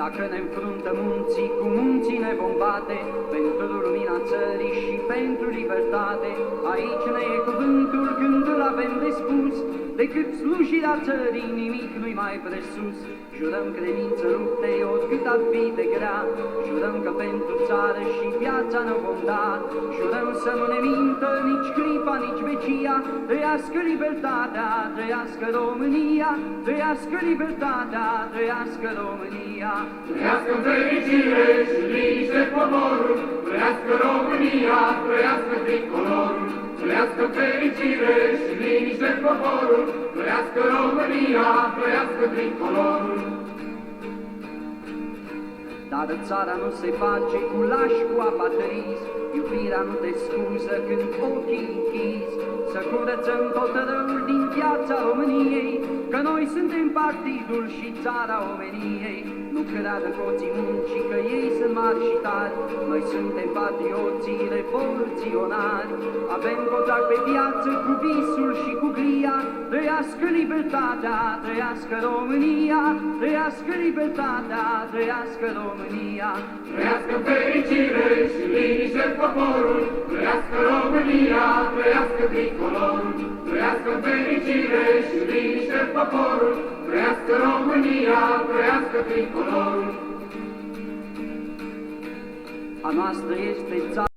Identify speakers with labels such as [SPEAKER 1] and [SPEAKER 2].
[SPEAKER 1] Dacă ne înfruntă munții, cu munții ne vom bate, pentru lumina țării și pentru libertate. Aici ne e cuvântul când îl avem de spus, decât slujirea țării nimic nu-i mai presus. Jurăm credință luptei, oricât ar fi de grea, jurăm că pentru țară și viața ne vom da. Jurăm să nu ne mintă nici clipa, nici vecia, trăiască libertatea, trăiască România, trăiască libertatea, trăiască România.
[SPEAKER 2] Trăiască în fericire și liniște poporul, trăiască România, trăiască tricolorul. Trăiască în fericire și liniște poporul, trăiască România, trăiască tricolorul.
[SPEAKER 1] Dar țara nu se face cu lași, cu apatrizi, iubirea nu te scuză când ochii închizi. Să curățăm tot răul din viața României, că noi suntem partidul și țara omeniei. Nu creadă coții muncii că ei sunt mari și tari, noi suntem patrioții revoluționari. Avem contract pe viață cu visul și cu gria, trăiască libertatea, trăiască România, trăiască libertatea, trăiască România.
[SPEAKER 2] Trăiască fericire și liniște poporul, trăiască România, trăiască tricolorul. Trăiască fericire și liniște poporul, trăiască România, trăiască tricolorul.
[SPEAKER 1] A noastră este țara.